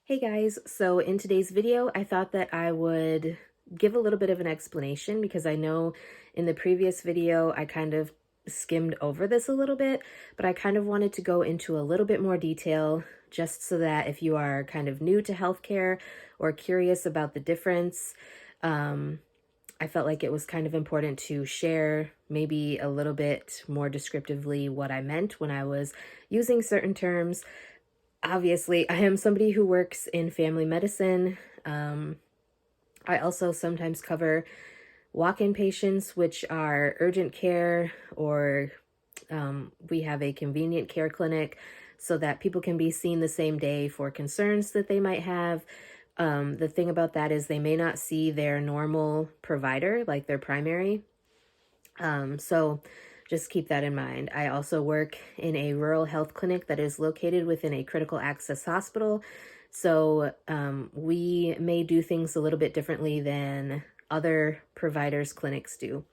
Hey guys, so in today's video, I thought that I would give a little bit of an explanation because I know in the previous video, I kind of skimmed over this a little bit, but I kind of wanted to go into a little bit more detail just so that if you are kind of new to healthcare or curious about the difference, um, I felt like it was kind of important to share maybe a little bit more descriptively what I meant when I was using certain terms. Obviously, I am somebody who works in family medicine. I also sometimes cover walk-in patients, which are urgent care, or we have a convenient care clinic so that people can be seen the same day for concerns that they might have. The thing about that is they may not see their normal provider, like their primary. So just keep that in mind. I also work in a rural health clinic that is located within a critical access hospital. So we may do things a little bit differently than other providers' clinics do.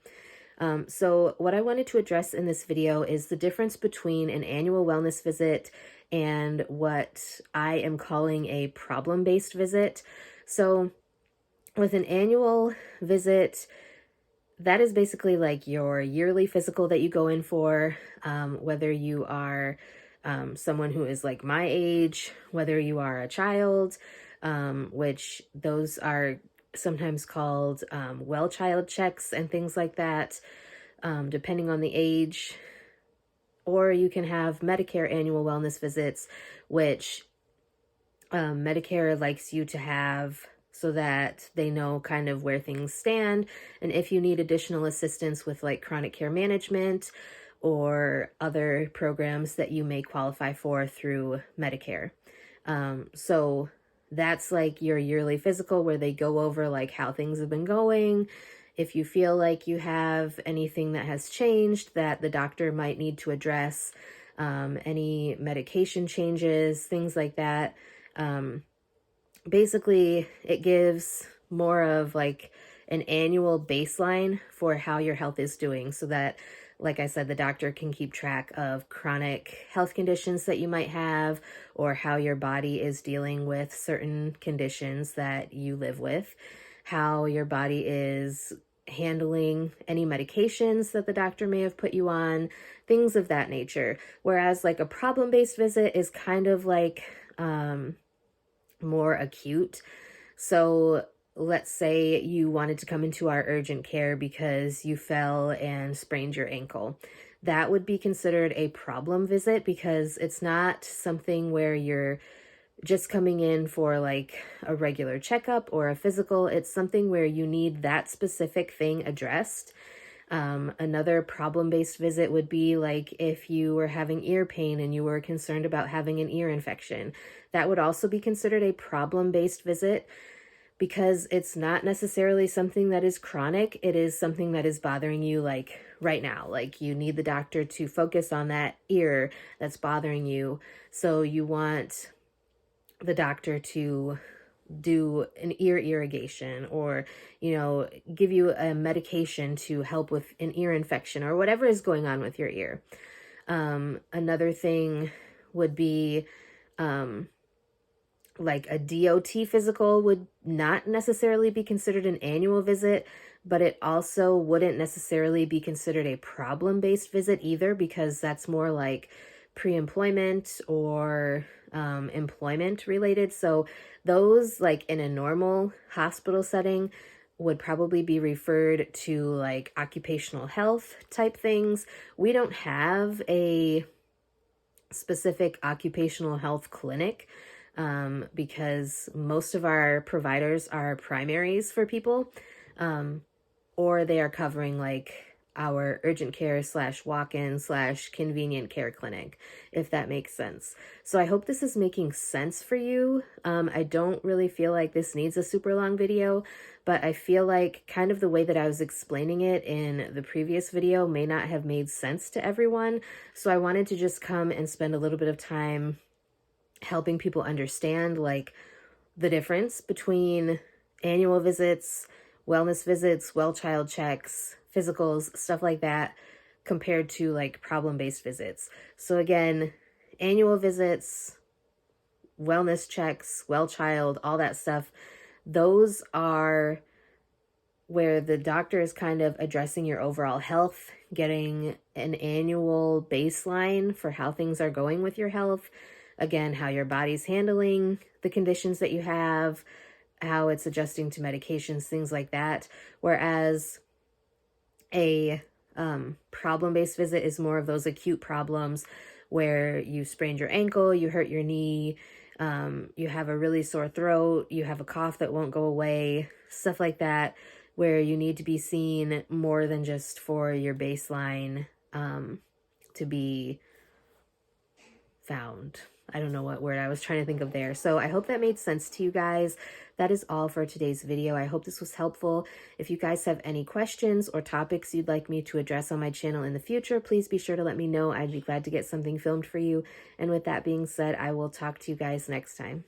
So what I wanted to address in this video is the difference between an annual wellness visit and what I am calling a problem-based visit. So with an annual visit, that is basically like your yearly physical that you go in for, whether you are someone who is like my age, whether you are a child, which those are sometimes called well child checks and things like that, depending on the age. Or you can have Medicare annual wellness visits, which Medicare likes you to have so that they know kind of where things stand. And if you need additional assistance with like chronic care management or other programs that you may qualify for through Medicare. So that's like your yearly physical where they go over like how things have been going. If you feel like you have anything that has changed that the doctor might need to address, any medication changes, things like that. Basically, it gives more of like an annual baseline for how your health is doing so that, like I said, the doctor can keep track of chronic health conditions that you might have or how your body is dealing with certain conditions that you live with, how your body is handling any medications that the doctor may have put you on, things of that nature. Whereas like a problem-based visit is kind of like more acute. So let's say you wanted to come into our urgent care because you fell and sprained your ankle. That would be considered a problem visit because it's not something where you're just coming in for like a regular checkup or a physical. It's something where you need that specific thing addressed. Another problem-based visit would be like if you were having ear pain and you were concerned about having an ear infection. That would also be considered a problem-based visit because it's not necessarily something that is chronic. It is something that is bothering you like right now. Like you need the doctor to focus on that ear that's bothering you. So you want the doctor to do an ear irrigation or, give you a medication to help with an ear infection or whatever is going on with your ear. Another thing would be like a DOT physical would not necessarily be considered an annual visit, but it also wouldn't necessarily be considered a problem-based visit either because that's more like pre-employment or employment related. So those like in a normal hospital setting would probably be referred to like occupational health type things. We don't have a specific occupational health clinic because most of our providers are primaries for people, or they are covering like our urgent care / walk-in / convenient care clinic, if that makes sense. So I hope this is making sense for you. I don't really feel like this needs a super long video, but I feel like kind of the way that I was explaining it in the previous video may not have made sense to everyone. So I wanted to just come and spend a little bit of time helping people understand like the difference between annual visits, wellness visits, well child checks, physicals, stuff like that, compared to like problem-based visits. So again, annual visits, wellness checks, well child, all that stuff, those are where the doctor is kind of addressing your overall health, getting an annual baseline for how things are going with your health. Again, how your body's handling the conditions that you have, how it's adjusting to medications, things like that. Whereas a problem-based visit is more of those acute problems where you sprained your ankle, you hurt your knee, you have a really sore throat, you have a cough that won't go away, stuff like that, where you need to be seen more than just for your baseline to be found. I don't know what word I was trying to think of there. So I hope that made sense to you guys. That is all for today's video. I hope this was helpful. If you guys have any questions or topics you'd like me to address on my channel in the future, please be sure to let me know. I'd be glad to get something filmed for you. And with that being said, I will talk to you guys next time.